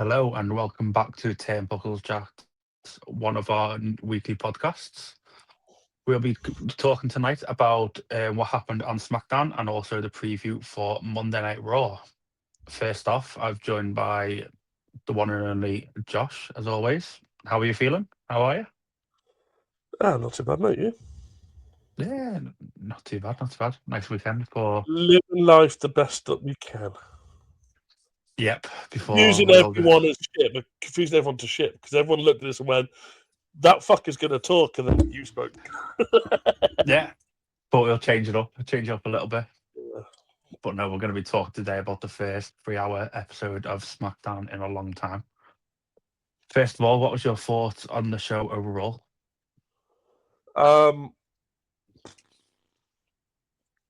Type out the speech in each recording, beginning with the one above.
Hello and welcome back to Turnbuckles Jack, one of our weekly podcasts. We'll be talking tonight about what happened on SmackDown and also the preview for Monday Night Raw. First off, I've joined by the one and only Josh, as always. How are you feeling? How are you? Not too bad, mate. You Yeah, not too bad, not too bad. Nice weekend for, living life the best that we can. yep, before Confusing we all go. everyone as shit, but confusing everyone to shit because everyone looked at this and went, "That fucker's going to talk," and then you spoke. Yeah, but we'll change it up a little bit. Yeah. But no, we're going to be talking today about the first 3 hour episode of SmackDown in a long time. First of all, what was your thoughts on the show overall? Um,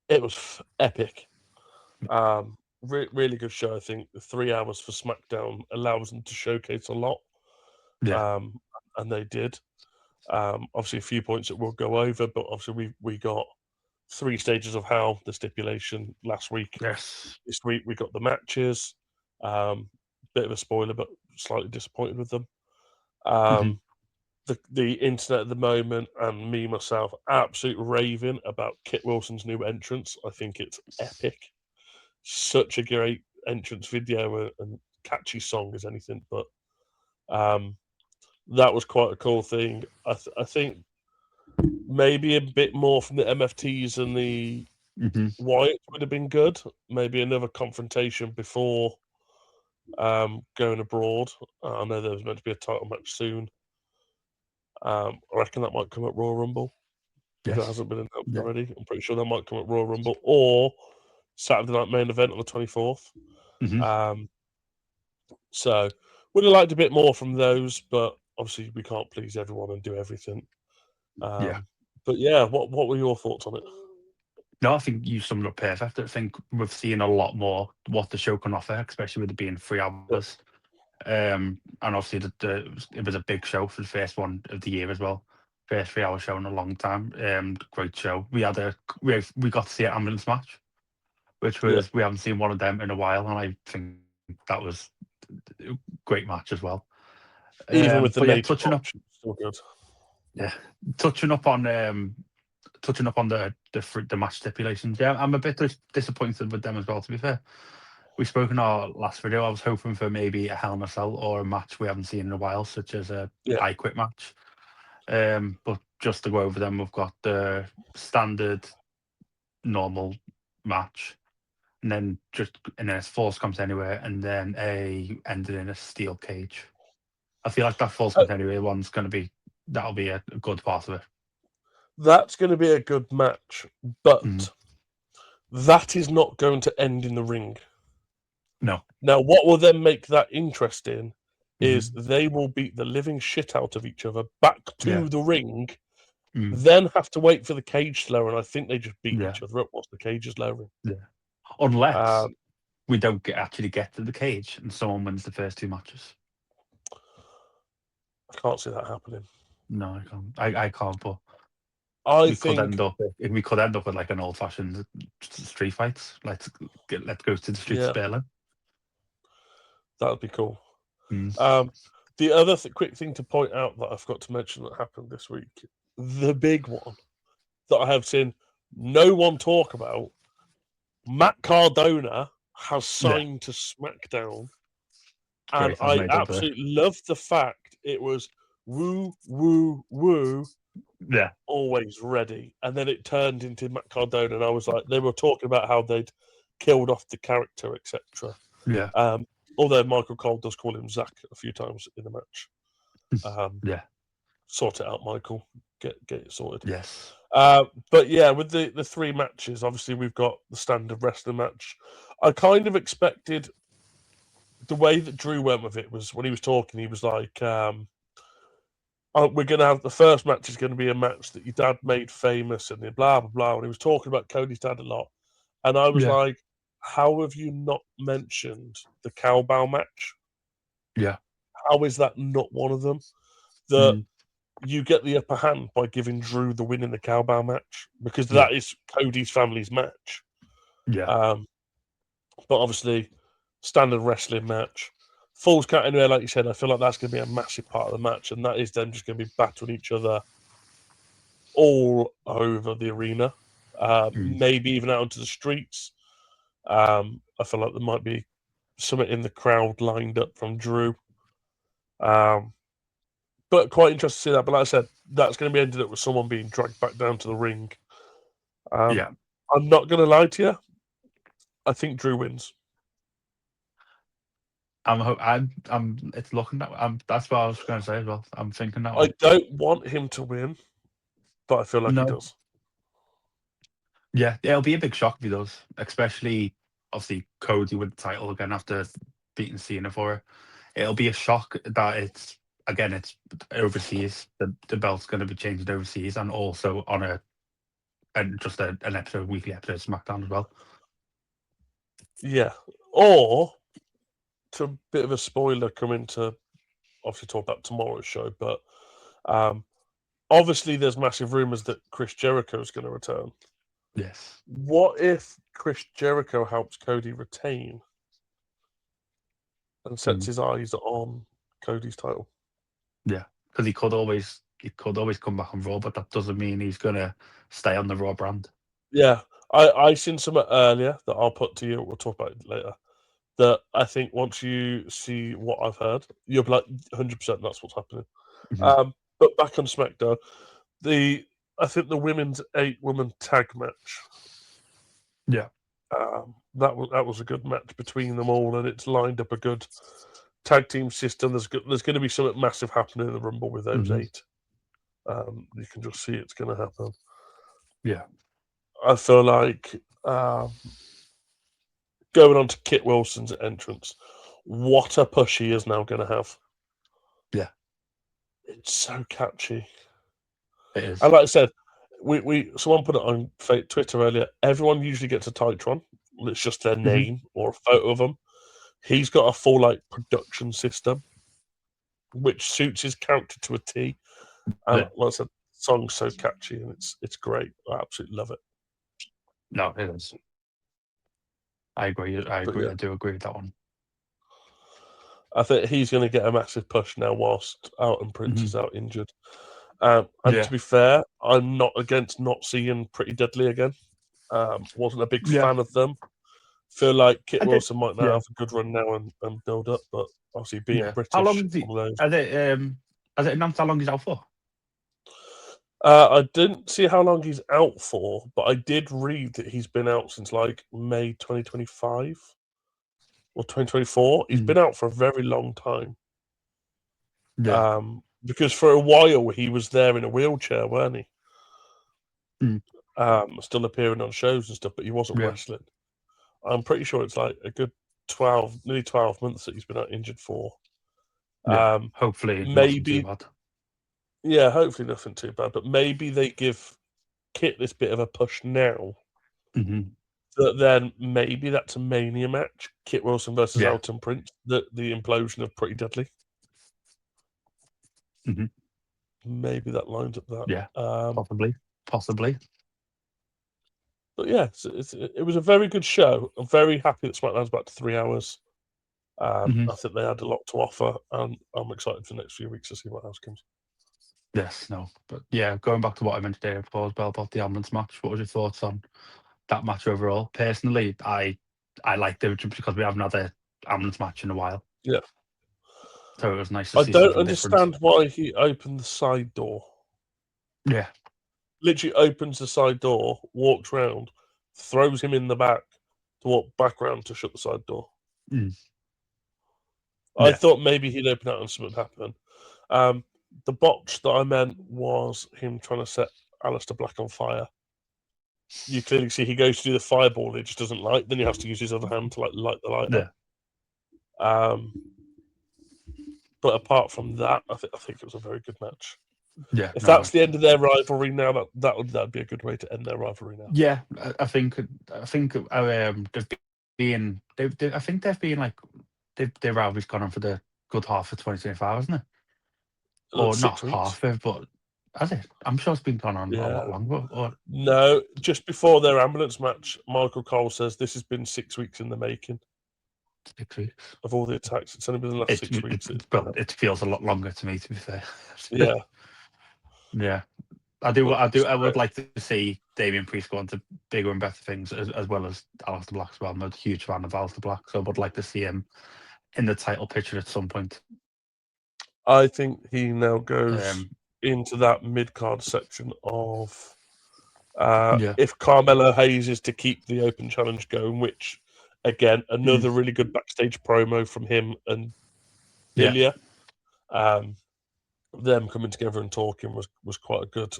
it was epic. Really good show. I think the 3 hours for SmackDown allows them to showcase a lot, Yeah. um, and they did. Obviously, a few points that we'll go over, but obviously we got 3 stages of hell, the stipulation last week. Yes. This week we got the matches. Bit of a spoiler, but slightly disappointed with them. Hmm. The internet at the moment and me myself absolute raving about Kit Wilson's new entrance. I think it's epic. Such a great entrance video and catchy song as anything. But um, that was quite a cool thing. I think maybe a bit more from the MFTs and the Hmm. Wyatt would have been good. Maybe another confrontation before going abroad. I know there was meant to be a title match soon. I reckon that might come at Royal Rumble if it Yes. hasn't been announced Yeah. already. I'm pretty sure that might come at Royal Rumble or Saturday Night Main Event on the 24th. Hmm. Um, so would have liked a bit more from those, but obviously we can't please everyone and do everything. Yeah. But yeah, what were your thoughts on it? No, I think you summed it up perfect. I think we've seen a lot more what the show can offer, especially with it being 3 hours. And obviously, it was a big show for the first one of the year as well. First 3 hour show in a long time. Great show. We got to see an ambulance match, which Yeah, was we haven't seen one of them in a while, and I think that was a great match as well. even with the But yeah, native option, still good. yeah, touching up on touching up on the match stipulations. Yeah, I'm a bit disappointed with them as well. To be fair, we spoke in our last video. I was hoping for maybe a Hell in a Cell or a match we haven't seen in a while, such as a Yeah, I Quit match. But just to go over them, we've got the standard normal match, and then it's Falls Comes Anywhere, and then a ended in a steel cage. I feel like that Falls uh, Comes Anywhere one's that'll be a good part of it. that's going to be a good match, Mm. but that is not going to end in the ring. No. Now, what will then make that interesting is Hmm. they will beat the living shit out of each other back Yeah. to the ring, Mm. then have to wait for the cage to lower, and I think they just beat Yeah. each other up once the cage is lowering. Yeah. Unless Um, we don't actually get to the cage and someone wins the first two matches. I can't see that happening. No, I can't. I can't. But I we could think, end up. We could end up with like an old-fashioned street fight. Let's go to the streets yeah, of Berlin. that would be cool. Mm. The other quick thing to point out that I forgot to mention that happened this week, the big one that I have seen no one talk about, Matt Cardona has Yeah, signed to SmackDown. And great. I've I made up there. absolutely loved the fact it was woo, woo, woo, Yeah, always ready. And then it turned into Matt Cardona, and I was like, they were talking about how they'd killed off the character, etc. yeah, Um, although Michael Cole does call him Zach a few times in the match. Um, yeah. sort it out, Michael. Get it sorted. Yes. But yeah, with the 3 matches, obviously we've got the standard wrestling match. I kind of expected the way that Drew went with it was when he was talking, he was like, we're going to have the first match is going to be a match that your dad made famous and blah, blah, blah. And he was talking about Cody's dad a lot. And I was Yeah, like, how have you not mentioned the cowbell match? yeah. How is that not one of them? That Mm. you get the upper hand by giving Drew the win in the cowbell match because Yeah, that is Cody's family's match. yeah. Um, but obviously, standard wrestling match, Falls count anywhere, like you said, I feel like that's going to be a massive part of the match, and that is them just going to be battling each other all over the arena, maybe even out into the streets. I feel like there might be something in the crowd lined up from Drew. But quite interested to see that. But like I said, that's going to be ended up with someone being dragged back down to the ring. Yeah. I'm not going to lie to you. I think Drew wins. It's looking that. That's what I was going to say as well. I'm thinking that I one. don't want him to win, but I feel like he No. does. Yeah, it'll be a big shock if he does, especially obviously Cody with the title again after beating Cena for it. It'll be a shock that it's overseas. The belt's going to be changed overseas, and also on just an episode, weekly episode of SmackDown as well. Yeah. Or, to a bit of a spoiler, coming to obviously talk about tomorrow's show, but obviously there's massive rumours that Chris Jericho is going to return. Yes. What if Chris Jericho helps Cody retain and sets his eyes on Cody's title? Yeah, because he could always come back on Raw, but that doesn't mean he's gonna stay on the Raw brand. Yeah, I seen something earlier that I'll put to you. We'll talk about it later. That I think once you see what I've heard, you'll be like 100%. That's what's happening. But back on SmackDown, I think the women's 8-woman tag match. Yeah. That was a good match between them all, and it's lined up a good tag team system. There's going to be something massive happening in the Rumble with those 8. You can just see it's going to happen. Yeah. I feel like going on to Kit Wilson's entrance, what a push he is now going to have. Yeah. It's so catchy. It is. And like I said, someone put it on Twitter earlier. Everyone usually gets a Titron. It's just their name or a photo of them. He's got a full production system, which suits his character to a T. And like I said, the song's so catchy and it's great. I absolutely love it. No, it is. I agree. I agree. Yeah. I do agree with that one. I think he's going to get a massive push now whilst Elton Prince is out injured. And to be fair, I'm not against not seeing Pretty Deadly again. Wasn't a big fan of them. Feel like Kit Wilson might now have a good run now and build up, but obviously being British. How long is he? Has it announced how long he's out for? I didn't see how long he's out for, but I did read that he's been out since May 2025 or 2024. He's been out for a very long time. Yeah. Because for a while he was there in a wheelchair, weren't he? Still appearing on shows and stuff, but he wasn't wrestling. I'm pretty sure it's a good nearly 12 months that he's been out injured for. Hopefully, maybe. Nothing too bad. Yeah, hopefully nothing too bad. But maybe they give Kit this bit of a push now. That then maybe that's a Mania match, Kit Wilson versus Elton Prince, the implosion of Pretty Deadly. Maybe that lines up that. Yeah, possibly. But yeah, it was a very good show. I'm very happy that SmackDown's back to 3 hours. I think they had a lot to offer, and I'm excited for the next few weeks to see what else comes. Yes, no, but yeah, going back to what I mentioned earlier before as well about the ambulance match, what was your thoughts on that match overall? Personally, I liked it just because we haven't had an ambulance match in a while. Yeah. So it was nice to see. I don't understand why he opened the side door. Yeah. Literally opens the side door, walks round, throws him in the back to walk back round to shut the side door. I thought maybe he'd open out and something would happen. The botch that I meant was him trying to set Aleister Black on fire. You clearly see he goes to do the fireball, he just doesn't light. Then he has to use his other hand to light the lighter. But apart from that, I think it was a very good match. Yeah. If that's the end of their rivalry now, that'd be a good way to end their rivalry now. Yeah, I think their rivalry's gone on for the good half of 2025, hasn't it? Or not half of, but has it? I'm sure it's been gone on a lot longer. No, just before their ambulance match, Michael Cole says this has been 6 weeks in the making. 6 weeks. of all the attacks. It's only been the last 6 weeks. It feels a lot longer to me, to be fair. Yeah. Yeah. I would like to see Damien Priest go on to bigger and better things, as well as Aleister Black as well. I'm a huge fan of Aleister Black, so I would like to see him in the title picture at some point. I think he now goes into that mid-card section of if Carmelo Hayes is to keep the Open Challenge going, which, again, another really good backstage promo from him and Ilya. Them coming together and talking was quite a good.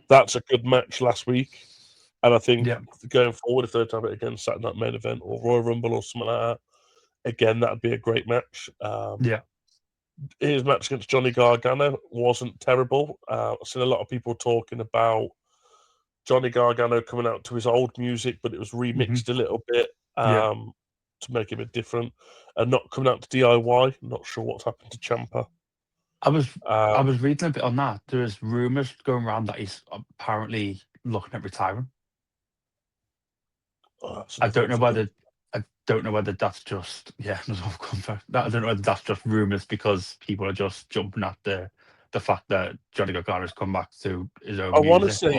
That's a good match last week, and I think going forward, if they're to have it again, Saturday Night Main Event or Royal Rumble or something like that, again that'd be a great match. His match against Johnny Gargano wasn't terrible. I've seen a lot of people talking about Johnny Gargano coming out to his old music, but it was remixed a little bit to make it a bit different, and not coming out to DIY. Not sure what's happened to Ciampa. I was reading a bit on that. There's rumours going around that he's apparently looking at retiring. I don't know whether that's just I don't know whether that's just rumours because people are just jumping at the fact that Johnny Gargano's come back to his own music.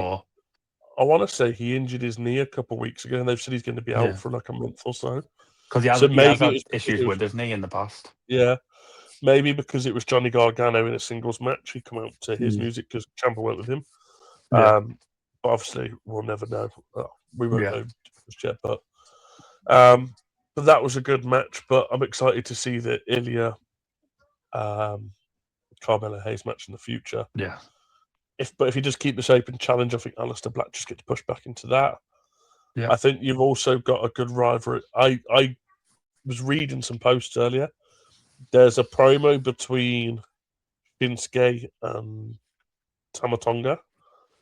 I want to say he injured his knee a couple of weeks ago, and they've said he's going to be out for like a month or so. Because he has had issues with his knee in the past. Yeah. Maybe because it was Johnny Gargano in a singles match, he come out to his music because Ciampa went with him. But obviously, we'll never know. We won't know just yet. But that was a good match. But I'm excited to see the Ilya Carmelo Hayes match in the future. Yeah. If you just keep this open challenge, I think Aleister Black just gets pushed back into that. Yeah. I think you've also got a good rivalry. I was reading some posts earlier. There's a promo between Shinsuke and Tama Tonga.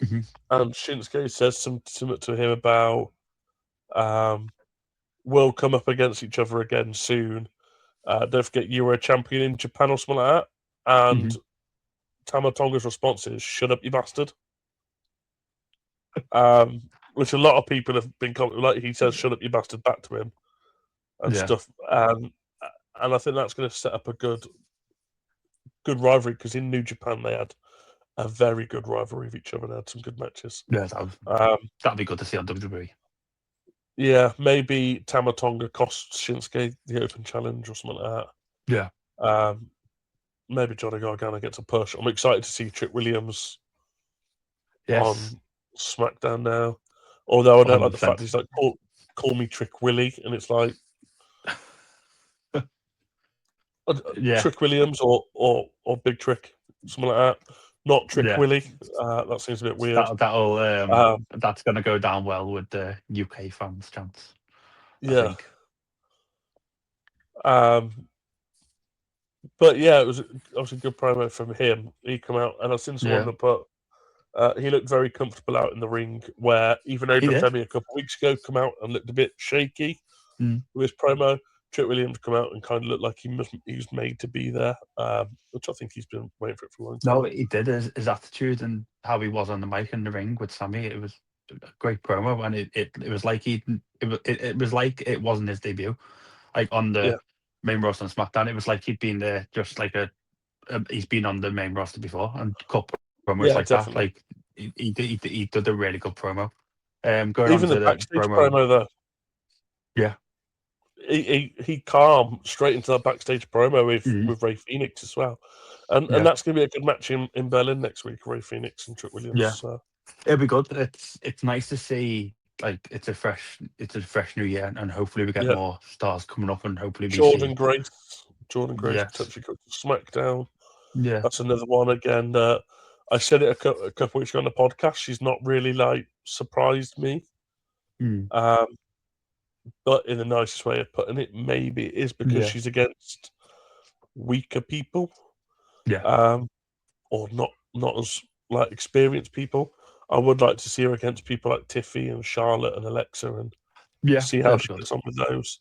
And Shinsuke says something to him about we'll come up against each other again soon. Don't forget you were a champion in Japan or something like that. And Tama Tonga's response is, "Shut up, you bastard." Which a lot of people have been like he says, "Shut up, you bastard," back to him and stuff. And I think that's going to set up a good rivalry because in New Japan they had a very good rivalry with each other and had some good matches. Yeah, that'd be good to see on WWE. Yeah, maybe Tama Tonga costs Shinsuke the Open Challenge or something like that. Yeah. Maybe Johnny Gargano gets a push. I'm excited to see Trick Williams on SmackDown now. Although I don't like the fact he's like, call me Trick Willie, and it's like Trick Williams or Big Trick, something like that. Not Trick Willie. That seems a bit weird. That's going to go down well with the UK fans' chance. Yeah. I think. But yeah, it was obviously a good promo from him. He come out, and I've seen someone that put he looked very comfortable out in the ring. Where even though Femi a couple of weeks ago come out and looked a bit shaky with his promo, Trick Williams come out and kind of looked like he was made to be there, which I think he's been waiting for it for a long time. No, he did. His attitude and how he was on the mic in the ring with Sammy, it was a great promo, and it was like it was like it wasn't his debut, like on the main roster on SmackDown. It was like he'd been there just like he's been on the main roster before and cut promos like definitely. That. Like he did a really good promo. Going even the backstage promo though. Yeah. He calm straight into that backstage promo with Ray Phoenix as well, and that's going to be a good match in Berlin next week. Ray Phoenix and Trick Williams. Yeah, so. It'll be good. It's nice to see like it's a fresh new year, and hopefully we get more stars coming up, and hopefully Jordan Grace potentially comes to SmackDown. Yeah, that's another one again. I said it a couple weeks ago on the podcast. She's not really like surprised me. But in the nicest way of putting it, maybe it is because she's against weaker people, or not as like experienced people. I would like to see her against people like Tiffy and Charlotte and Alexa, and see how she gets on with those.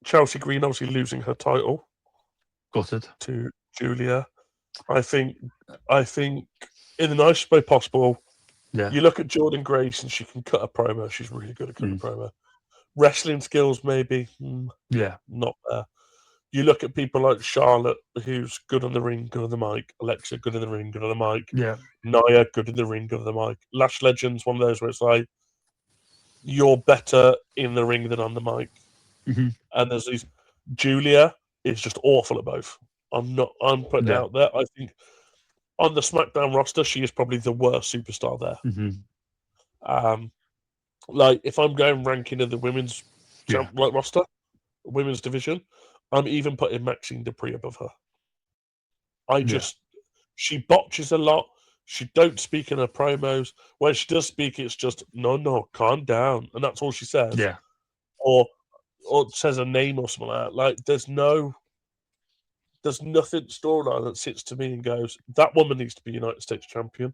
Chelsea Green obviously losing her title, gutted to Julia. I think in the nicest way possible. Yeah. You look at Jordan Grace and she can cut a promo. She's really good at cutting a promo. Wrestling skills, maybe Yeah. not there. You look at people like Charlotte, who's good on the ring, good on the mic. Alexa, good in the ring, good on the mic. Yeah. Nia, good in the ring, good on the mic. Lash Legends, one of those where it's like, you're better in the ring than on the mic. hmm And there's these. Julia is just awful at both. I'm putting it Yeah. out there. I think on the SmackDown roster, she is probably the worst superstar there. hmm Like, if I'm going ranking of the women's Yeah. roster, women's division, I'm even putting Maxine Dupree above her. Yeah. She botches a lot. She don't speak in her promos. When she does speak, it's just no, calm down, and that's all she says. Yeah. Or says a name or something like that. Like, there's nothing storyline that sits to me and goes, that woman needs to be United States champion.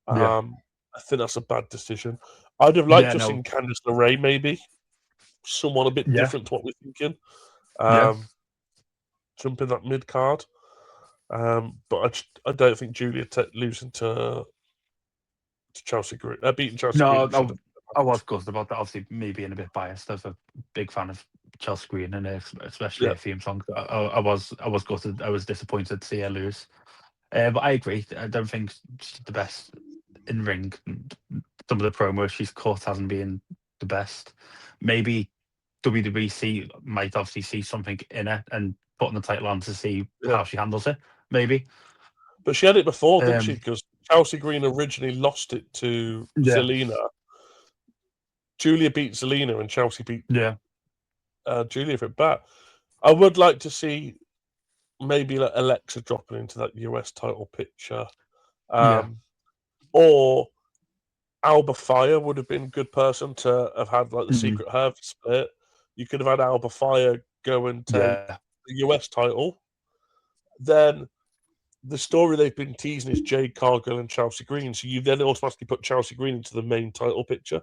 Yeah. I think that's a bad decision. I'd have liked to have seen Candice LeRae, maybe someone a bit different to what we're thinking. Jump in that mid card. But I don't think Julia losing to Chelsea Green, beating Chelsea Green. No, I was gutted about that. Obviously, me being a bit biased as a big fan of Chelsea Green and especially her theme song. I was gutted. I was disappointed to see her lose. But I agree. I don't think she's the best in ring. Some of the promos she's cut hasn't been the best. Maybe WWE might obviously see something in it and putting the title on to see how she handles it. Maybe. But she had it before, didn't she? Because Chelsea Green originally lost it to Zelina. Julia beat Zelina and Chelsea beat Julia for it back. I would like to see maybe like Alexa dropping into that US title picture. Or Alba Fire would have been a good person to have had like the Secret Harvest split. You could have had Alba Fire go and take the US title. Then the story they've been teasing is Jade Cargill and Chelsea Green. So you then automatically put Chelsea Green into the main title picture.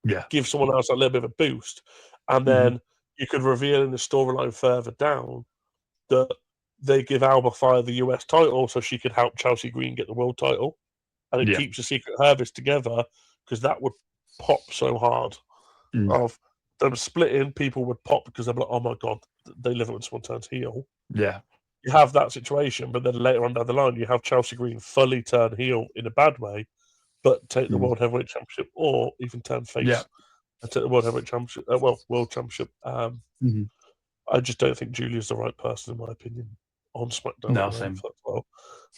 Yeah. Give someone else a little bit of a boost. And then you could reveal in the storyline further down that they give Alba Fire the US title so she could help Chelsea Green get the world title. And it keeps the Secret Harvest together because that would pop so hard. Of them splitting, people would pop because they're like, oh my God, they live it when someone turns heel. Yeah. You have that situation, but then later on down the line, you have Chelsea Green fully turn heel in a bad way, but take the World Heavyweight Championship, or even turn face and take the World Heavyweight Championship. World Championship. I just don't think Julia's the right person, in my opinion, on SmackDown. No, same. Well,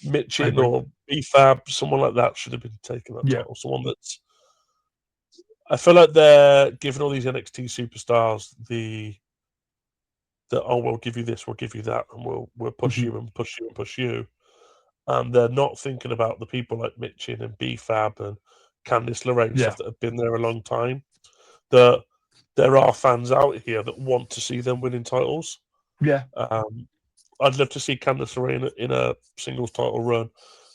Mitchin or B-Fab, someone like that should have been taking that title. Someone that's. I feel like they're giving all these NXT superstars we'll give you this, we'll give you that, and we'll push you and push you and push you. And they're not thinking about the people like Mitchin and B-Fab and Candice LeRae and stuff that have been there a long time. That there are fans out here that want to see them winning titles. Yeah. I'd love to see Candice LeRae in a singles title run,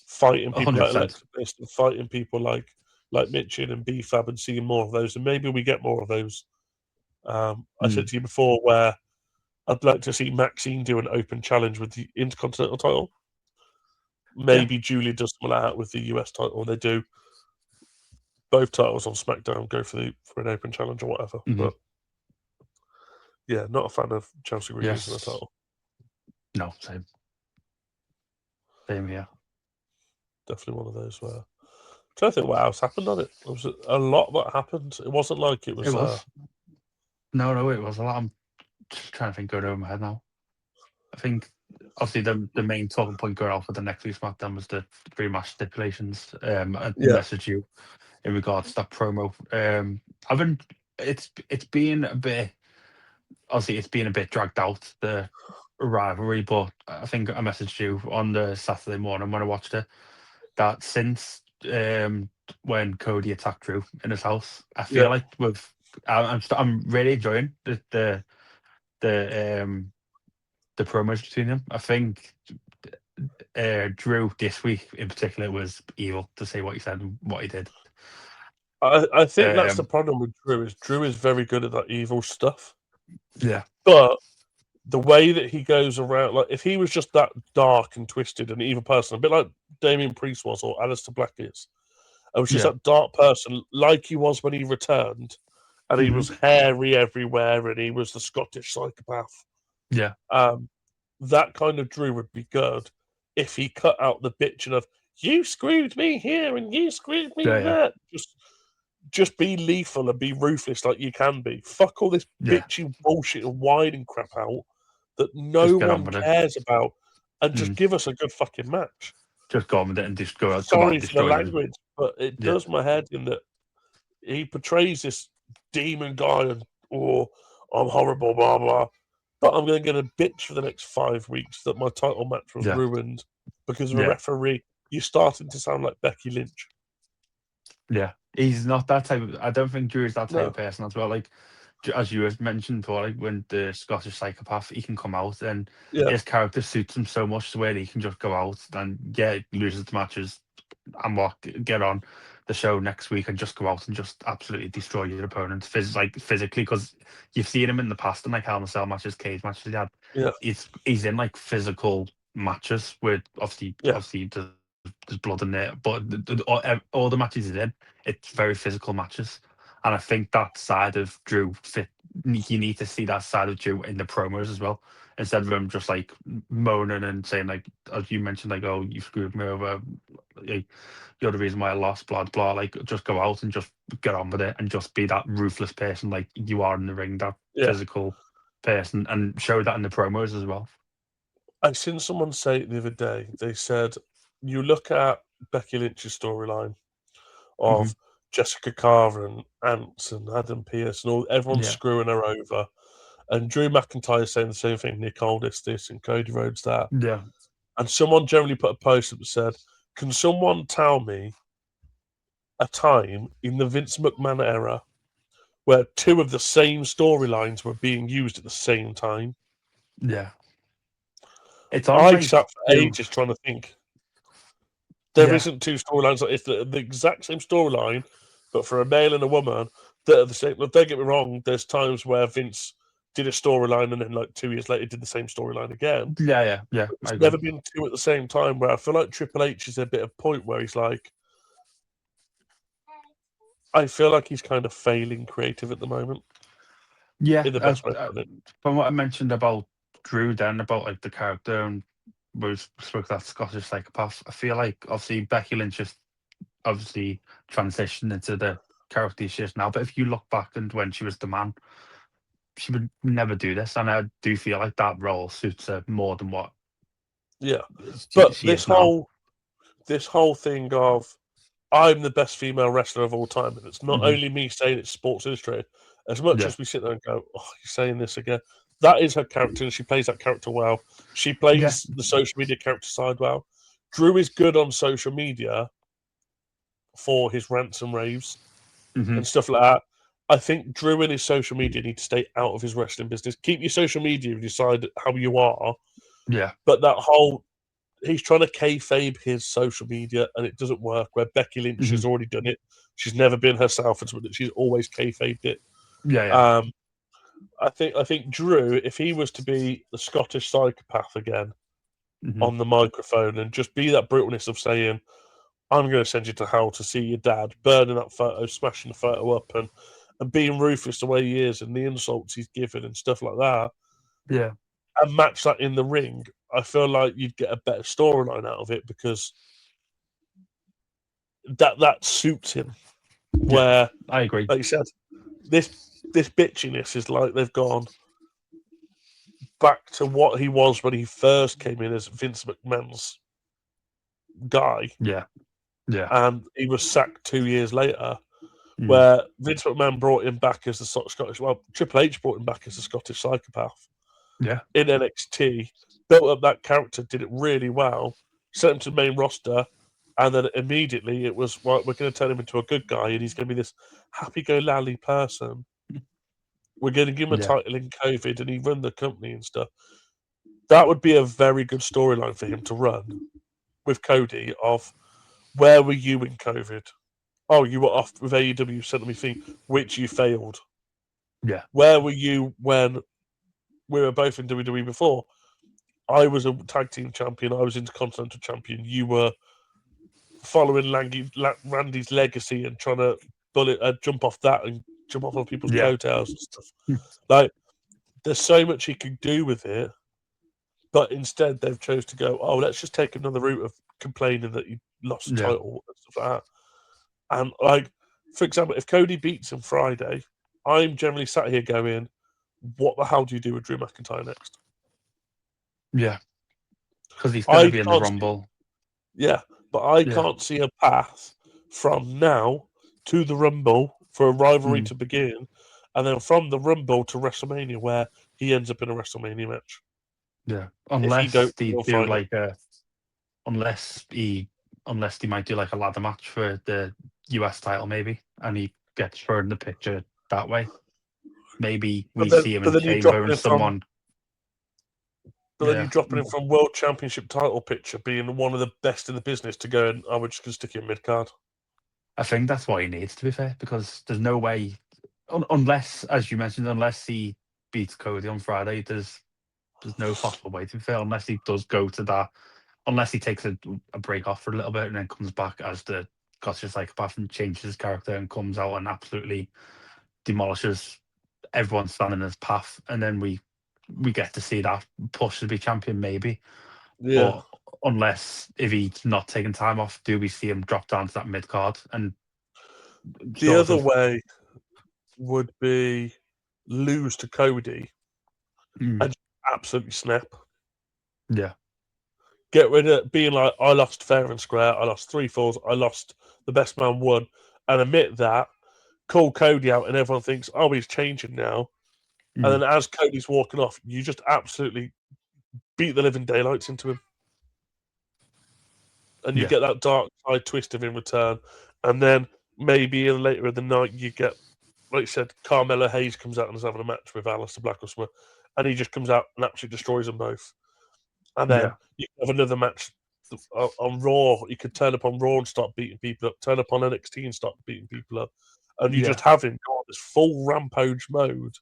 fighting people 100%. like Alexa Bliss and fighting people like Mitchin and B-Fab and seeing more of those. And maybe we get more of those. I said to you before where I'd like to see Maxine do an open challenge with the Intercontinental title. Maybe Julia does something like that with the US title. They do both titles on SmackDown, go for an open challenge or whatever. But yeah, not a fan of Chelsea Green losing the title. No, same. Same here. Definitely one of those where. I'm trying to think what else happened on it. There was a lot that happened. It wasn't like it was. It was. No, it was a lot. I'm just trying to think going over my head now. I think obviously the main talking point going off for the next week's SmackDown was the three-match stipulations. I messaged you in regards to that promo. It's been a bit. Obviously, it's been a bit dragged out, the rivalry, but I think I messaged you on the Saturday morning when I watched it that since when Cody attacked Drew in his house, I feel like I'm really enjoying the promos between them. I think Drew this week in particular was evil, to say what he said and what he did. I think that's the problem with Drew. Drew is very good at that evil stuff. Yeah. But the way that he goes around, like if he was just that dark and twisted and evil person, a bit like Damian Priest was or Aleister Black is, it was just that dark person, like he was when he returned, and he was hairy everywhere, and he was the Scottish psychopath. Yeah. That kind of Drew would be good if he cut out the bitching of "you screwed me here and you screwed me there." Just be lethal and be ruthless like you can be. Fuck all this bitchy bullshit and whining crap out that no one cares about, and just give us a good fucking match. Just go on with it and just go out. Sorry for the language, but it does my head in that he portrays this demon guy and I'm horrible, blah blah. But I'm going to get a bitch for the next 5 weeks that my title match was ruined because of a referee. You're starting to sound like Becky Lynch. Yeah, he's not that type of. I don't think Drew is that type of person as well. Like, as you have mentioned before, like when the Scottish psychopath, he can come out and his character suits him so much the way that he can just go out and loses the matches and get on the show next week and just go out and just absolutely destroy your opponent physically, because you've seen him in the past in like Hell in a Cell matches, cage matches he had. Yeah, he's in like physical matches where obviously there's blood in there, but all the matches he's in, it's very physical matches, and I think that side of Drew you need to see that side of Drew in the promos as well, instead of him just like moaning and saying like, as you mentioned, like, oh, you screwed me over, like, you're the reason why I lost, blah blah. Like, just go out and just get on with it and just be that ruthless person like you are in the ring, that physical person, and show that in the promos as well. I've seen someone say it the other day. They said, you look at Becky Lynch's storyline of Jessica Carver and Ants and Adam Pearce and everyone's screwing her over, and Drew McIntyre saying the same thing, Nick Aldis this and Cody Rhodes that. Yeah. And someone generally put a post up that said, can someone tell me a time in the Vince McMahon era where two of the same storylines were being used at the same time? Yeah. I sat for ages trying to think. There isn't two storylines. It's the exact same storyline, but for a male and a woman that are the same. Don't get me wrong, there's times where Vince did a storyline and then like 2 years later did the same storyline again. Yeah. It's never been two at the same time, where I feel like Triple H is a bit of point where he's like, I feel like he's kind of failing creative at the moment. Yeah, in the best way of it. From what I mentioned about Drew then, about like the character and we spoke that Scottish psychopath, I feel like obviously Becky Lynch just obviously transitioned into the character she is now. But if you look back and when she was the man, she would never do this, and I do feel like that role suits her more than what. Yeah, but this whole thing of I'm the best female wrestler of all time, and it's not only me saying it's Sports Illustrated. As much as we sit there and go, "Oh, you're saying this again," that is her character, and she plays that character well. She plays the social media character side well. Drew is good on social media for his rants and raves and stuff like that. I think Drew and his social media need to stay out of his wrestling business. Keep your social media and decide how you are. Yeah. But he's trying to kayfabe his social media, and it doesn't work. Where Becky Lynch has already done it. She's never been herself, and she's always kayfabed it. Yeah. I think Drew, if he was to be the Scottish psychopath again on the microphone and just be that brutalness of saying, I'm going to send you to hell to see your dad, burning that photo, smashing the photo up, and being ruthless the way he is and the insults he's given and stuff like that. Yeah. And match that in the ring, I feel like you'd get a better storyline out of it, because that suits him. Where I agree. Like you said, this bitchiness is like they've gone back to what he was when he first came in as Vince McMahon's guy. Yeah. And he was sacked 2 years later, where Vince McMahon brought him back as the Scottish. Well, Triple H brought him back as the Scottish psychopath. Yeah. In NXT, built up that character, did it really well, sent him to the main roster, and then immediately it was, right, we're going to turn him into a good guy, and he's going to be this happy-go-lucky person. We're going to give him a title in COVID, and he run the company and stuff. That would be a very good storyline for him to run with Cody of, where were you in COVID? Oh, you were off with AEW Central Me Thing, which you failed. Yeah. Where were you when we were both in WWE before? I was a tag team champion. I was Intercontinental champion. You were following Randy's legacy and trying to jump off that and jump off other people's Yeah. coattails and stuff. Like, there's so much he could do with it, but instead they've chose to go, oh, let's just take another route of complaining that he lost the Yeah. title and stuff like that. And, like, for example, if Cody beats him Friday, I'm generally sat here going, what the hell do you do with Drew McIntyre next? Yeah. Because he's going to be in the can't see- Rumble. Yeah, but I Yeah. can't see a path from now to the Rumble for a rivalry to begin, and then from the Rumble to WrestleMania, where he ends up in a WrestleMania match. Yeah. If he Unless don't they feel do Friday. like unless they might do like a ladder match for the US title, maybe, and he gets thrown in the picture that way. Maybe we see him in But then you Chamber dropping and him someone. But then you dropping him from World Championship title picture, being one of the best in the business, to go and we're just going to stick you in mid card. I think that's what he needs, to be fair, because there's no way, unless, as you mentioned, unless he beats Cody on Friday, there's no possible way, to be fair, unless he does go to that, unless he takes a break off for a little bit and then comes back as the Gotcha Psychopath and changes his character and comes out and absolutely demolishes everyone standing in his path, and then we get to see that push to be champion, maybe. Yeah. But unless, if he's not taking time off, do we see him drop down to that mid card? And The other way would be lose to Cody and absolutely snap. Yeah. Get rid of being like, I lost fair and square, I lost 3 falls, I lost, the best man won, and admit that, call Cody out, and everyone thinks, oh, he's changing now. And then as Cody's walking off, you just absolutely beat the living daylights into him. And you get that dark side twist of in return. And then maybe later in the night, you get, like you said, Carmelo Hayes comes out and is having a match with Aleister Black or something, and he just comes out and absolutely destroys them both. And then you have another match on Raw. You could turn up on Raw and start beating people up, turn up on NXT and start beating people up. And you just have him go on this full rampage mode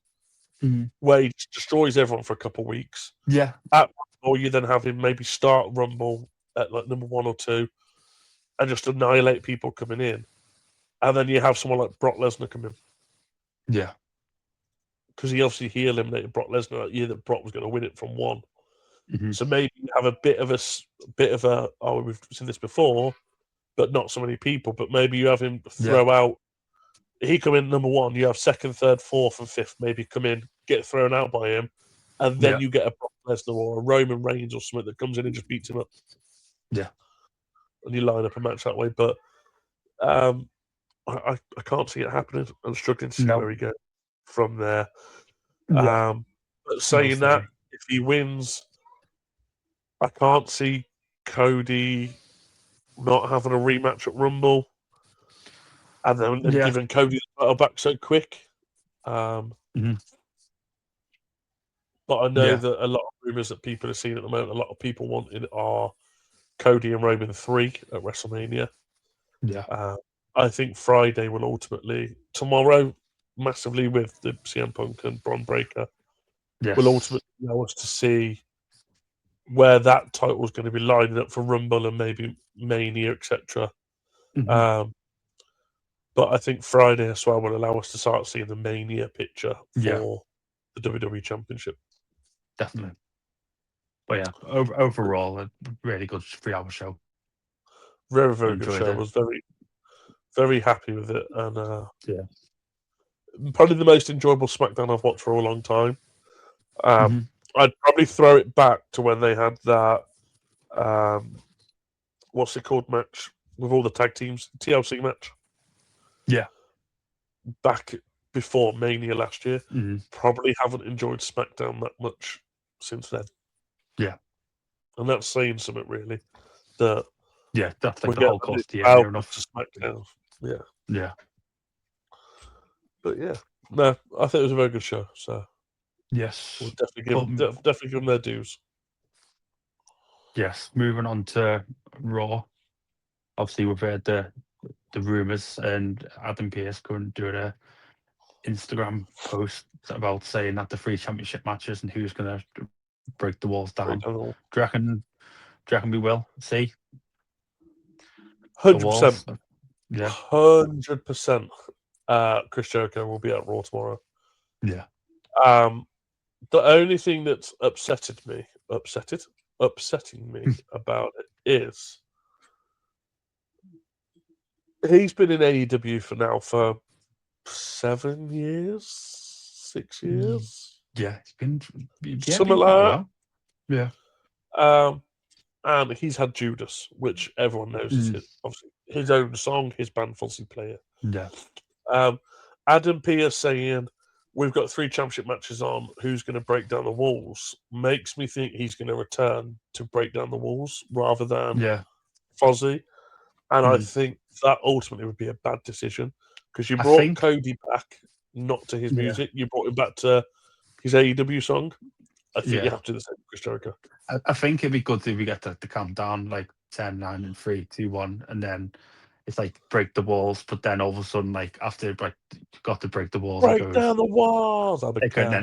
where he destroys everyone for a couple of weeks. Yeah. Or you then have him maybe start Rumble at like number 1 or 2 and just annihilate people coming in. And then you have someone like Brock Lesnar come in. Yeah. Because he eliminated Brock Lesnar that year that Brock was going to win it from 1. So maybe you have a bit of a oh, we've seen this before, but not so many people. But maybe you have him throw out. He come in number 1. You have 2nd, 3rd, 4th, and 5th maybe come in, get thrown out by him, and then you get a Brock Lesnar or a Roman Reigns or something that comes in and just beats him up. Yeah, and you line up a match that way. But I can't see it happening. I'm struggling to see where he goes from there. But saying that, if he wins, I can't see Cody not having a rematch at Rumble and then giving Cody the title back so quick. But I know that a lot of rumors that people are seeing at the moment, a lot of people wanting are Cody and Roman 3 at WrestleMania. Yeah. I think Friday will ultimately, tomorrow, massively with the CM Punk and Braun Breaker, will ultimately allow us to see where that title is going to be lining up for Rumble and maybe Mania, etc. But I think Friday as well will allow us to start seeing the Mania picture for the WWE Championship. Definitely. But yeah, overall, a really good 3-hour show. Very, very good show. I was very, very happy with it. And probably the most enjoyable SmackDown I've watched for a long time. I'd probably throw it back to when they had that, what's it called, match with all the tag teams, TLC match. Yeah. Back before Mania last year. Probably haven't enjoyed SmackDown that much since then. Yeah. And that's saying something, really. That that's like the whole course of the year. Enough to SmackDown. Yeah. Yeah. But yeah. No, I think it was a very good show. So yes. We'll definitely give them their dues. Yes. Moving on to Raw. Obviously, we've heard the rumours, and Adam Pearce couldn't do an Instagram post about saying that the 3 championship matches and who's going to break the walls down. Do you reckon we will see? 100%. Yeah. 100%. Chris Jericho will be at Raw tomorrow. Yeah. The only thing that's upsetting me about it is he's been in AEW for 7 years, 6 years. Yeah, it's been Something quite like a while. Yeah. that. And he's had Judas, which everyone knows is obviously his own song, his band Fozzy play it. Yeah. Adam Pearce saying, we've got 3 championship matches on, who's going to break down the walls, makes me think he's going to return to break down the walls rather than Fozzy. And I think that ultimately would be a bad decision because you brought Cody back, not to his music. You brought him back to his AEW song. I think you have to do the same with Chris Jericho. I think it'd be good if we get the countdown, like 10, 9, and 3, 2, 1, and then it's like break the walls, but then all of a sudden, like after you've got to break the walls, Break it goes, down the walls. I become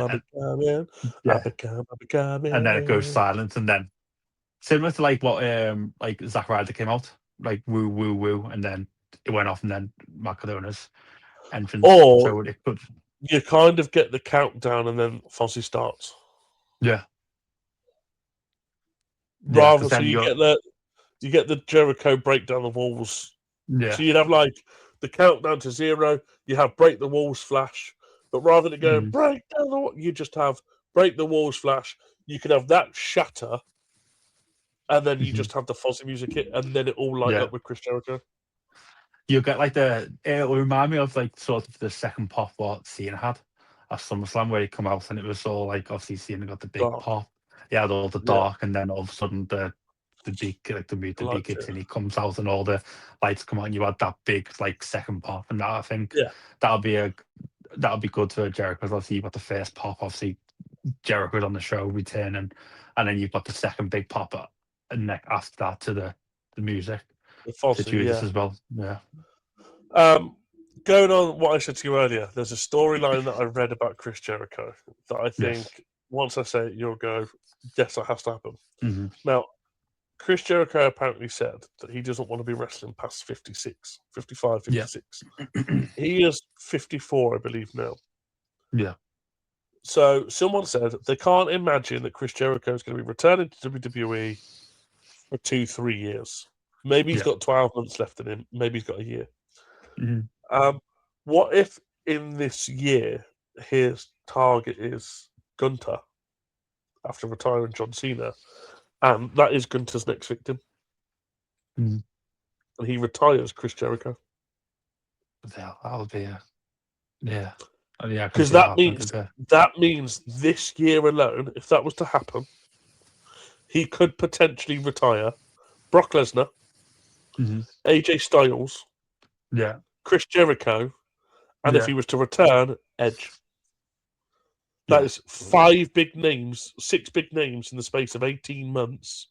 in. and then it goes silent, and then similar to like what like Zack Ryder came out, like woo woo woo, and then it went off, and then Macadona's entrance. Or so it could, you kind of get the countdown, and then Fozzy starts. Yeah. Rather, so you get the Jericho break down the walls. Yeah. So you'd have like the countdown to 0. You have break the walls flash, but rather than going break down the wall, you just have break the walls flash. You could have that shatter, and then you just have the Fozzy music hit, and then it all light up with Chris Jericho. You get like it'll remind me of like sort of the second pop what Cena had at SummerSlam, where he come out and it was all like obviously Cena got the big pop. He had all the dark, and then all of a sudden the big the kicks in, he comes out and all the lights come on. You had that big like second pop, and that I think that'll be good for Jericho. Obviously, you got the first pop, obviously Jericho's on the show returning, and then you've got the second big pop, and after that to the music. The Fozzy, Judas as well. Yeah. Going on what I said to you earlier, there's a storyline that I read about Chris Jericho that I think once I say it, you'll go, yes, that has to happen. Now, Chris Jericho apparently said that he doesn't want to be wrestling past 56, 55, 56. He is 54, I believe, now. Yeah. So someone said they can't imagine that Chris Jericho is going to be returning to WWE for 2-3 years. Maybe he's got 12 months left in him. Maybe he's got a year. What if in this year his target is Gunter after retiring John Cena, and that is Gunter's next victim, and he retires Chris Jericho? That would be because that means this year alone, if that was to happen, he could potentially retire Brock Lesnar, AJ Styles, Chris Jericho, and if he was to return, Edge. That is 6 big names in the space of 18 months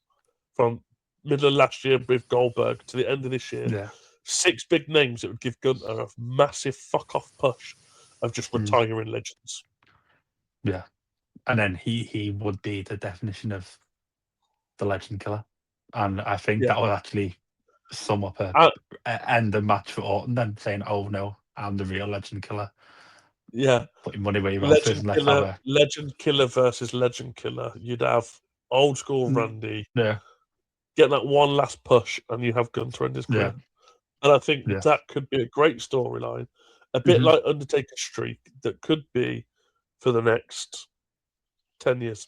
from middle of last year with Goldberg to the end of this year. 6 big names that would give Gunter a massive fuck-off push of just retiring legends. Yeah. And then he would be the definition of the legend killer. And I think that would actually sum up end the match for Orton then, saying, oh no, I'm the real legend killer. Yeah. Putting money where your mouth is. Legend killer versus legend killer. You'd have old school Randy. Yeah. Get that one last push and you have Gunter in his career. And I think that could be a great storyline. A bit like Undertaker's streak that could be for the next 10 years.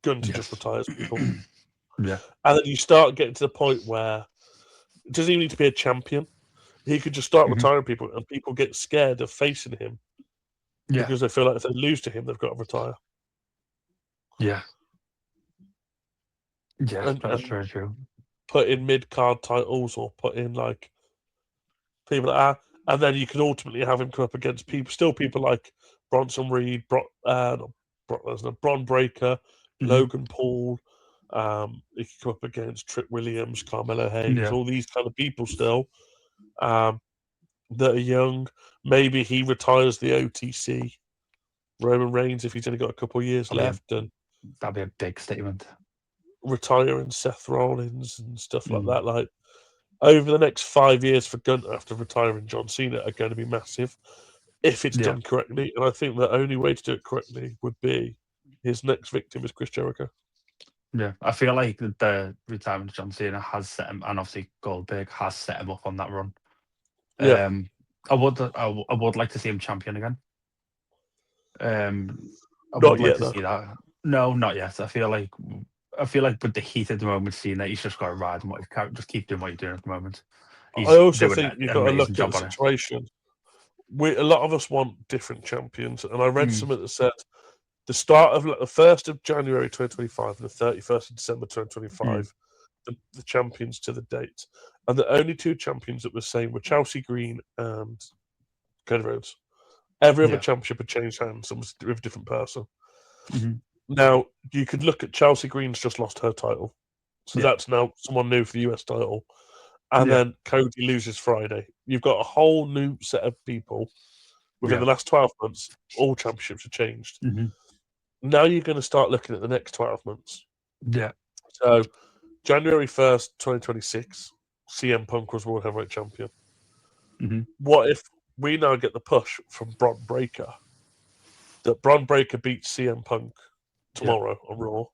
Gunter just retires people. And then you start getting to the point where it doesn't even need to be a champion. He could just start retiring people, and people get scared of facing him because they feel like if they lose to him, they've got to retire. Yeah. Yeah, that's very true. Put in mid-card titles or put in like people like that. And then you can ultimately have him come up against people like Bronson Reed, Brock Lesnar, Bron Breakker, Logan Paul. He could come up against Trick Williams, Carmelo Hayes, all these kind of people still that are young. Maybe he retires the OTC, Roman Reigns, if he's only got a couple of years left. And that'd be a big statement. Retiring Seth Rollins and stuff like that. Like, over the next 5 years for Gunter after retiring John Cena are going to be massive. if it's Yeah. done correctly. And I think the only way to do it correctly would be his next victim is Chris Jericho. Yeah, I feel like the retirement of John Cena has set him, and obviously Goldberg has set him up on that run. Yeah. I would like to see him champion again. I Not would like yet, to though. see that. No, not yet. I feel like with the heat at the moment, Cena, he's just got to ride and just keep doing what you're doing at the moment. I He's also doing think an you've got to amazing look at the job on it. situation. A lot of us want different champions, and I read something that said the start of the 1st of January 2025 and the 31st of December 2025, the champions to the date. And the only two champions that were same were Chelsea Green and Cody Rhodes. Every other Yeah. championship had changed hands and was with a different person. Mhm. Now, you could look at Chelsea Green's just lost her title. So Yeah. that's now someone new for the US title. And Yeah. then Cody loses Friday. You've got a whole new set of people within Yeah. the last 12 months. All championships have changed. Mhm. Now you're going to start looking at the next 12 months. Yeah. So January 1st, 2026, CM Punk was World Heavyweight Champion. Mhm. What if we now get the push from Bron Breakker that Bron Breakker beats CM Punk tomorrow on Raw,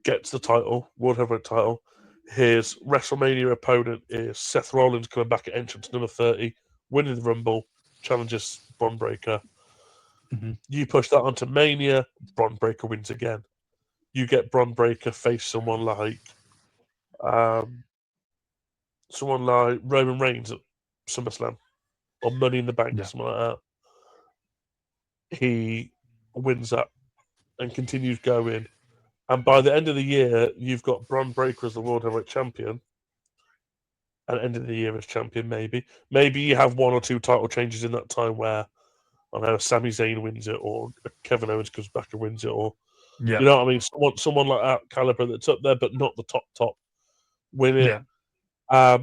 gets the title, World Heavyweight title. His WrestleMania opponent is Seth Rollins coming back at entrance number 30, winning the Rumble, challenges Bron Breakker. Mhm. You push that onto Mania, Bron Breakker wins again. You get Bron Breakker face someone like Roman Reigns at SummerSlam or Money in the Bank, Yeah. something like that. He wins that and continues going. And by the end of the year, you've got Bron Breakker as the World Heavyweight Champion. And end of the year as champion, maybe. Maybe you have one or two title changes in that time where, I don't know, Sami Zayn wins it or Kevin Owens comes back and wins it, or Yeah. you know what I mean? Someone like that caliber that's up there, but not the top win it. Yeah.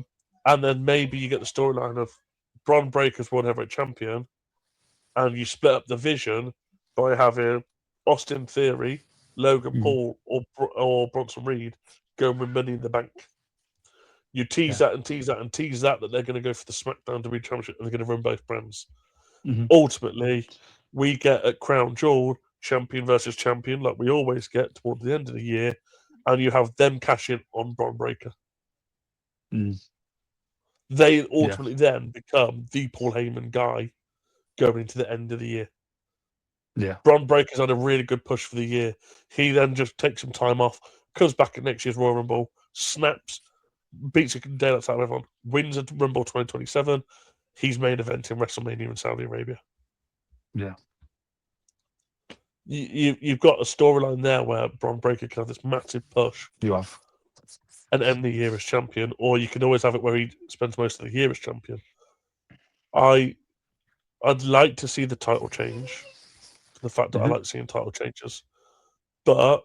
And then maybe you get the storyline of Bron Breakker's World Heavyweight Champion, and you split up the vision by having Austin Theory, Logan Mhm. Paul, or Bronson Reed going with Money in the Bank. You tease Yeah. that and tease that and tease that they're going to go for the SmackDown WWE Championship and they're going to run both brands. Mhm. Ultimately, we get a Crown Jewel champion versus champion, like we always get toward the end of the year, and you have them cash in on Bron Breakker. Mm. They Yeah. ultimately then become the Paul Heyman guy going into the end of the year. Yeah. Bron Breakker's had a really good push for the year. He then just takes some time off, comes back at next year's Royal Rumble, snaps, beats the daylights out of everyone, wins at Rumble 2027. He's main event in WrestleMania in Saudi Arabia. Yeah. You've got a storyline there where Bron Breakker can have this massive push You have. and end the year as champion, or you can always have it where he spends most of the year as champion. I'd like to see the title change. The fact that I Mhm. like seeing title changes, but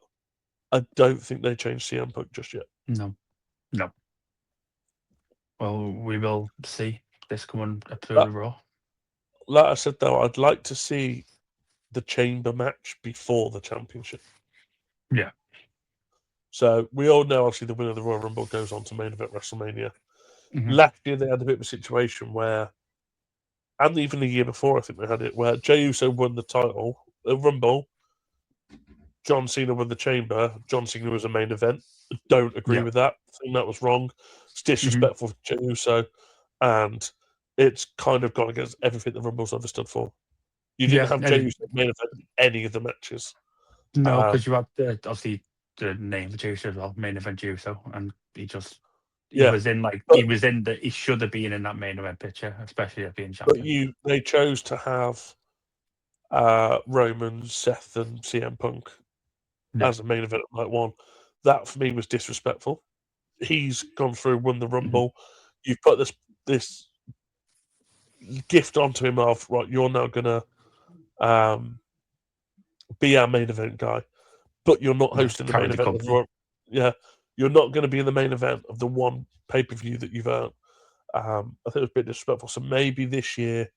I don't think they changed CM Punk just yet. No. No. Well, we will see this coming episode of Raw. Like I said, though, I'd like to see the chamber match before the championship. Yeah. So we all know, obviously, the winner of the Royal Rumble goes on to main event WrestleMania. Mhm. Last year, they had a bit of a situation where, and even the year before, I think they had it, where Jey Uso won the title, the Rumble. John Cena won the chamber. John Cena was a main event. Don't agree Yeah. with that. I think that was wrong. It's Mhm. disrespectful for Jey Uso, and it's kind of gone against everything the Rumble's ever stood for. You didn't Yeah. have Jey Uso main event in any of the matches. No, because you had obviously the name Juice as well, main event Juice, and he Yeah, was in but he should have been in that main event picture, especially at being but champion. they chose to have Roman, Seth, and CM Punk Yeah. as a main event at night one. That for me was disrespectful. He's gone through, won the Mhm. Rumble. You've put this gift onto him of right. You're now gonna be our main event guy, but you're not Yeah. hosting the Carry main the event of company. yeah. You're not going to be in the main event of the one pay per view that you've earned. I think it was a bit disrespectful. So maybe this year,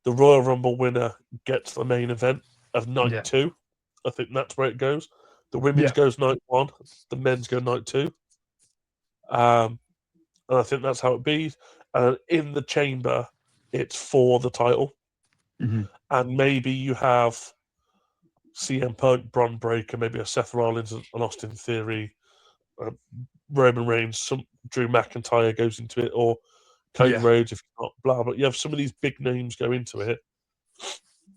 the Royal Rumble winner gets the main event of night Yeah. 2. I think that's where it goes. The women's Yeah. goes night 1, the men's go night 2. And I think that's how it be. And in the chamber, it's for the title. and maybe you have CM Punk, Bron Breakker, maybe a Seth Rollins, an Austin Theory, Roman Reigns, some Drew McIntyre goes into it, or Cody Rhodes, if not, blah, blah. You have some of these big names go into it.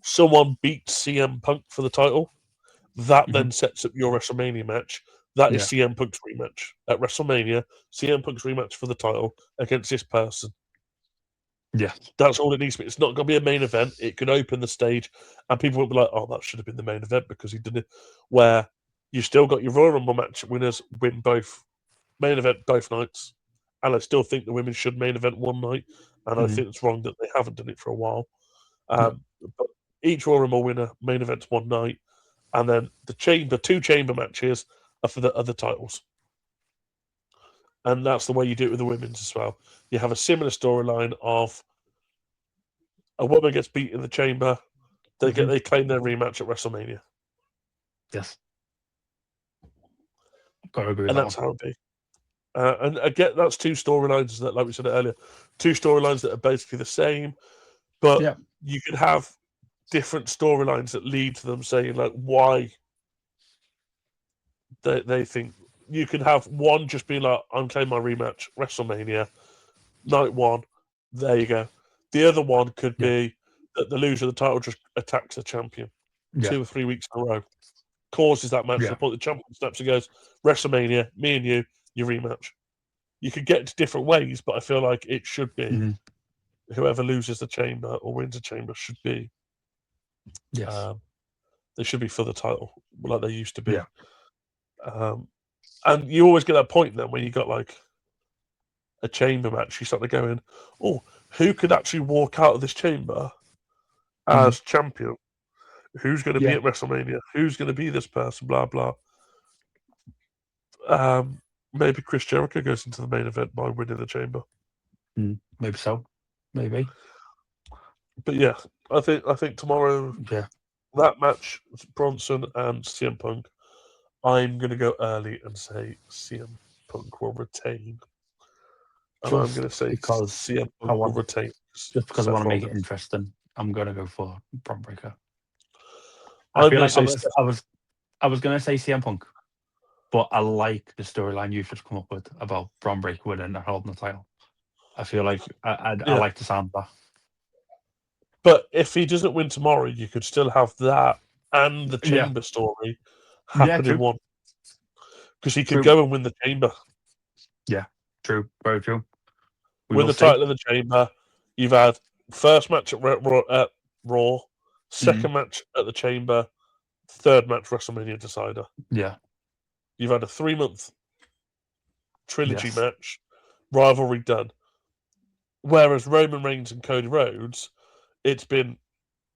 Someone beats CM Punk for the title. That then sets up your WrestleMania match. That is CM Punk's rematch. At WrestleMania, CM Punk's rematch for the title against this person. Yeah. That's all it needs to be. It's not going to be a main event. It can open the stage, and people will be like, oh, that should have been the main event because he did it. Where you still got your Royal Rumble match winners win both main event both nights. And I still think the women should main event one night. And I think it's wrong that they haven't done it for a while. But each Royal Rumble winner main events one night. And then the two chamber matches are for the other titles. And that's the way you do it with the women's as well. You have a similar storyline of a woman gets beat in the chamber, they claim their rematch at WrestleMania. Yes. Got to agree with and that that's one. how it be. And again, that's two storylines that, like we said earlier, two storylines that are basically the same, but you can have different storylines that lead to them saying like why they think. You can have one just be like, I'm claiming my rematch, WrestleMania, night one, there you go. The other one could be that the loser of the title just attacks the champion 2 or 3 weeks in a row, causes that match to the point the champion snaps and goes, WrestleMania, me and you, your rematch. You could get to different ways, but I feel like it should be whoever loses the chamber or wins the chamber should be. Yes. They should be for the title, like they used to be. Yeah. And you always get that point then when you got like a chamber match, you start to go in, oh, who could actually walk out of this chamber as champion? Who's going to be at WrestleMania? Who's going to be this person? Blah, blah. Maybe Chris Jericho goes into the main event by winning the chamber. Maybe so. Maybe. But yeah, I think tomorrow, that match, Bronson and CM Punk, I'm going to go early and say CM Punk will retain. And I'm going to say because CM Punk will retain. Just because I want to make it interesting, I'm going to go for Bron Breakker. I feel like I was going to say CM Punk, but I like the storyline you've just come up with about Bron Breakker winning and holding the title. I feel like I like the sound of that. But if he doesn't win tomorrow, you could still have that and the chamber story happen in one. Because he could go and win the chamber. Yeah, true. Very true. Win the title of the chamber. You've had first match at Raw, second match at the chamber, third match WrestleMania decider. Yeah. You've had a 3-month trilogy match, rivalry done. Whereas Roman Reigns and Cody Rhodes, it's been,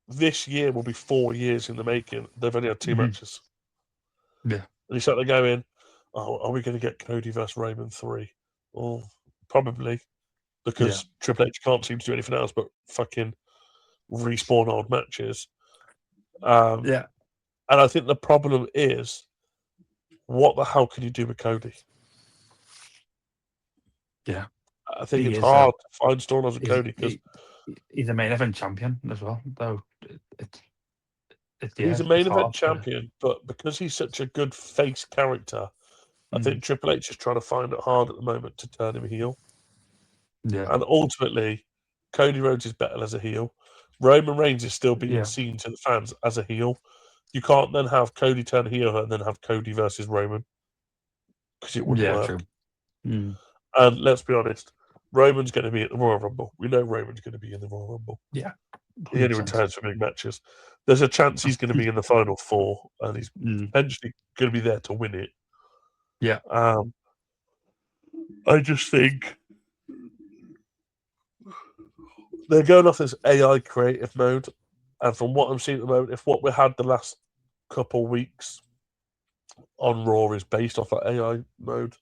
this year will be 4 years in the making. They've only had 2 matches. Yeah. And you start to go in, oh, are we going to get Cody versus Roman 3? Well, probably. Because Triple H can't seem to do anything else but fucking respawn old matches. And I think the problem is, what the hell can you do with Cody? Yeah. I think it's hard to find storylines with Cody because he's a main event champion as well, though. He's a main event champion, but because he's such a good face character, I think Triple H is trying to find it hard at the moment to turn him heel. Yeah. And ultimately, Cody Rhodes is better as a heel. Roman Reigns is still being seen to the fans as a heel. You can't then have Cody turn heel and then have Cody versus Roman because it wouldn't work. True. And let's be honest, Roman's going to be at the Royal Rumble. We know Roman's going to be in the Royal Rumble. Yeah. 100%. He only returns for big matches. There's a chance he's going to be in the final 4 and he's potentially going to be there to win it. Yeah. I just think they're going off this AI creative mode. And from what I'm seeing at the moment, if what we had the last couple weeks on Raw is based off that AI mode,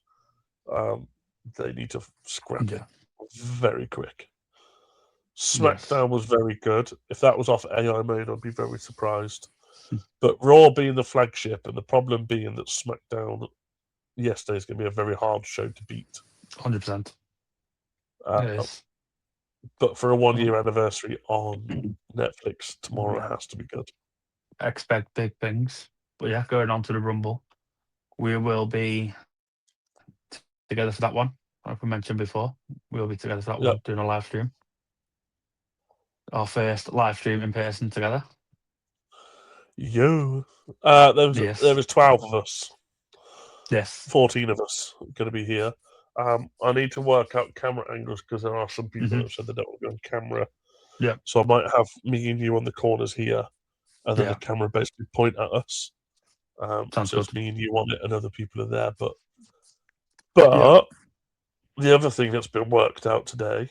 they need to scrap it very quick. SmackDown was very good. If that was off AI mode, I'd be very surprised. But Raw being the flagship and the problem being that SmackDown yesterday is going to be a very hard show to beat. 100%. It is. But for a 1 year anniversary on Netflix tomorrow, it has to be good. Expect big things. But yeah, going on to the Rumble, we will be together for that one. Like we mentioned before, we'll be together for that Yeah. one, doing a live stream. Our first live stream in person together. Yo. There was 12 of us. Yes. 14 of us going to be here. I need to work out camera angles because there are some people that said they don't want to go on camera. Yeah. So I might have me and you on the corners here, and then the camera basically point at us. Sounds so good. it's me and you on it, and other people are there. But the other thing that's been worked out today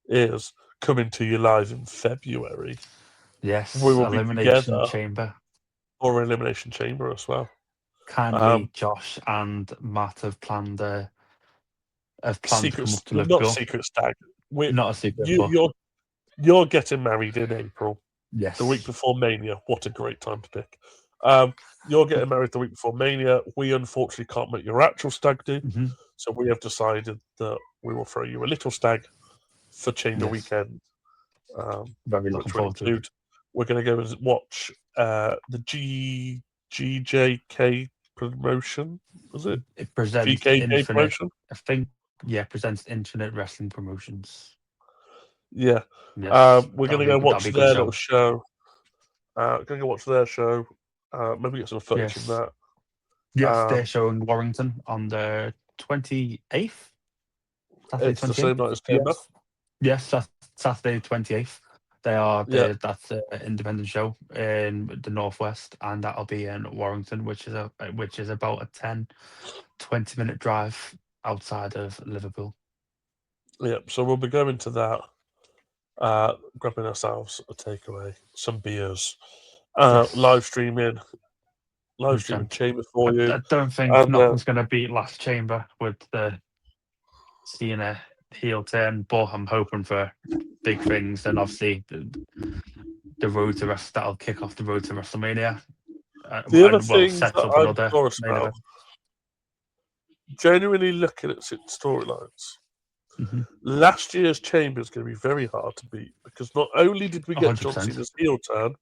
is coming to you live in February. Yes. We will be Elimination together, Chamber. or Elimination Chamber as well. Kindly, Josh and Matt have planned to come up to Liverpool. Not a secret stag. Not a secret. You're getting married in April. Yes. The week before Mania. What a great time to pick. You're getting married the week before Mania. We unfortunately can't make your actual stag do. So we have decided that we will throw you a little stag for Chamber weekend. Very looking forward to it. We're going to go and watch the GJK promotion. Was it? It presents VKK Infinite promotion? I think, presents Infinite Wrestling Promotions. Yeah. Yes. We're going to go watch their little show. Going to go watch their show. Maybe get some footage from that. Yes, they're showing Warrington on the 28th. It's the same night as Chamber. Yes, that's Saturday 28th. That's an independent show in the Northwest, and that'll be in Warrington, which is about a 10-20 minute drive outside of Liverpool. Yeah, so we'll be going to that, grabbing ourselves a takeaway, some beers, live streaming Chamber for you. I don't think nothing's going to beat last Chamber with the Cena heel turn, but I'm hoping for big things, and obviously the road to that'll kick off the road to WrestleMania. The other thing set that up I'm another curious main about, event. genuinely looking at storylines, last year's Chamber is going to be very hard to beat because not only did we get 100%. John Cena's heel turn,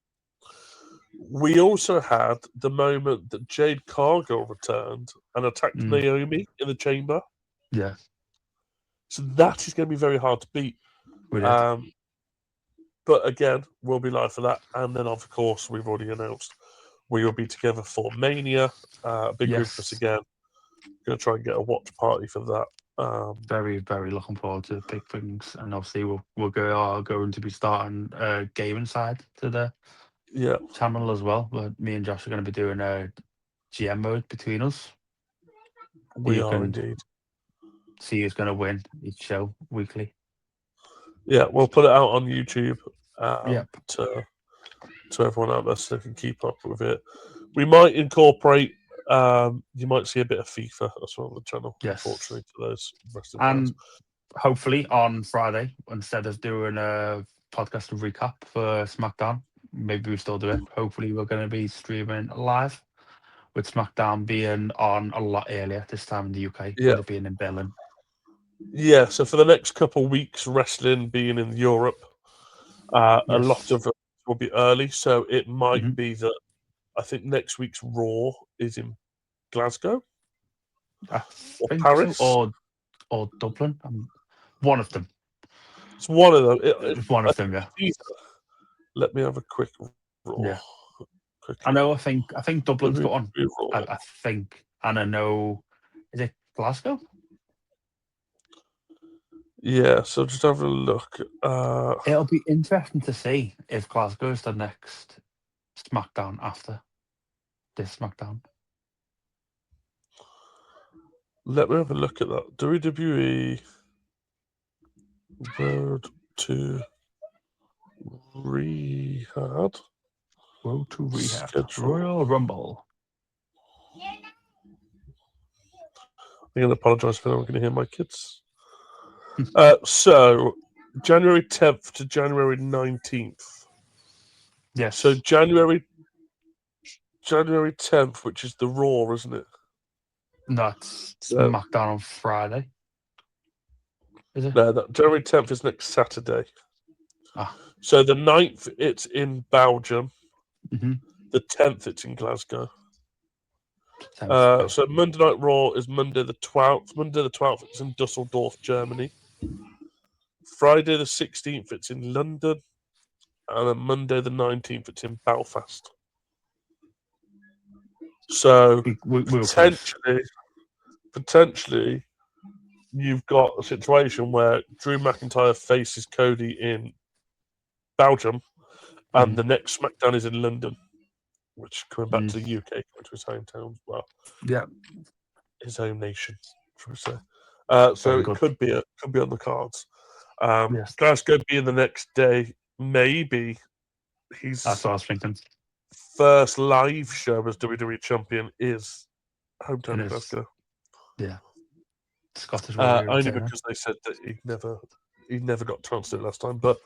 we also had the moment that Jade Cargill returned and attacked Naomi in the Chamber. Yeah. So that is going to be very hard to beat. But again, we'll be live for that. And then, of course, we've already announced we will be together for Mania. Big group of us again. Going to try and get a watch party for that. Very, very looking forward to big things. And obviously, we're going to be starting a gaming side to the channel as well. But me and Josh are going to be doing a GM mode between us. We are indeed. See who's going to win each show weekly. Yeah, we'll put it out on YouTube to everyone out there so they can keep up with it. We might incorporate. You might see a bit of FIFA as well on the channel. Yes, unfortunately for those wrestling and fans. Hopefully on Friday, instead of doing a podcast recap for SmackDown, maybe we still do it. Hopefully, we're going to be streaming live, with SmackDown being on a lot earlier this time in the UK, with it being in Berlin. Yeah, so for the next couple of weeks, wrestling being in Europe, a lot of it will be early. So it might be that I think next week's Raw is in Glasgow or Paris or Dublin. One of them. It's one of them. It's one of them, yeah. Let me have a quick Raw. Yeah. I know. I think Dublin's got on. I think, and I know. Is it Glasgow? Yeah. So just have a look. It'll be interesting to see if Glasgow is the next SmackDown after this SmackDown. Let me have a look at that. WWE Road to Rehab. Road to Rehab. Schedule. Royal Rumble. I'm going to apologise for I'm going to hear my kids. So, January 10th to January 19th. Yes. So, January 10th, which is the Raw, isn't it? No, it's SmackDown on Friday. Is it? No, January 10th is next Saturday. Ah. So the 9th, it's in Belgium. Mm-hmm. The 10th, it's in Glasgow. 10th, okay. So Monday Night Raw is Monday the 12th. Monday the 12th, it's in Dusseldorf, Germany. Friday the 16th, it's in London. And then Monday the 19th, it's in Belfast. So we were close. potentially, you've got a situation where Drew McIntyre faces Cody in Belgium, and the next SmackDown is in London, which coming back to the UK, going to his hometown, well, Yeah. his home nation, should we say? So Very it good. could be on the cards. Yes. Glasgow being the next day, maybe he's That's what I was thinking. first live show as WWE champion is hometown It in is. Glasgow. Yeah. Scottish Warrior. Only because they said that he never got a chance to do it last time. But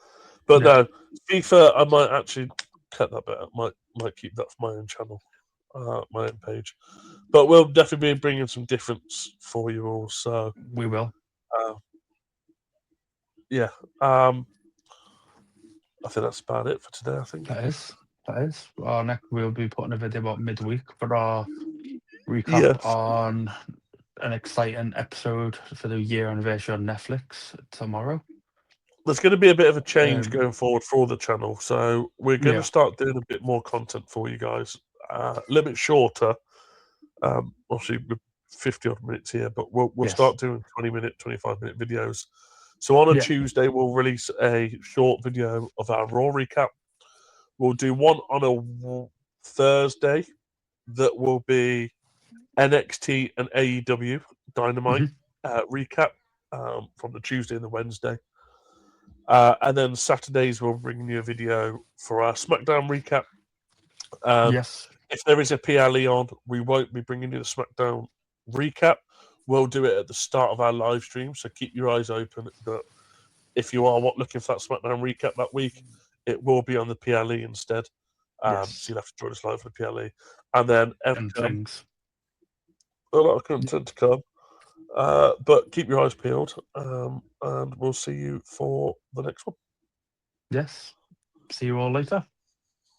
no, FIFA, I might actually cut that bit out. Might keep that for my own channel, my own page. But we'll definitely be bringing some difference for you all. So we will. Yeah. I think that's about it for today. I think that is. Our next, we'll be putting a video about midweek for our recap on an exciting episode for the year anniversary on Netflix tomorrow. There's going to be a bit of a change going forward for the channel, so we're going to start doing a bit more content for you guys. A little bit shorter, obviously with 50 odd minutes here, but we'll start doing 20-minute, 25-minute videos. So on a Tuesday, we'll release a short video of our Raw recap. We'll do one on a Thursday that will be NXT and AEW Dynamite recap from the Tuesday and the Wednesday. And then Saturdays, we'll bring you a video for our SmackDown recap. If there is a PLE on, we won't be bringing you the SmackDown recap. We'll do it at the start of our live stream, so keep your eyes open. But if you are looking for that SmackDown recap that week, it will be on the PLE instead. So you'll have to join us live for the PLE. And then a lot of content to come. But keep your eyes peeled, and we'll see you for the next one. Yes. See you all later.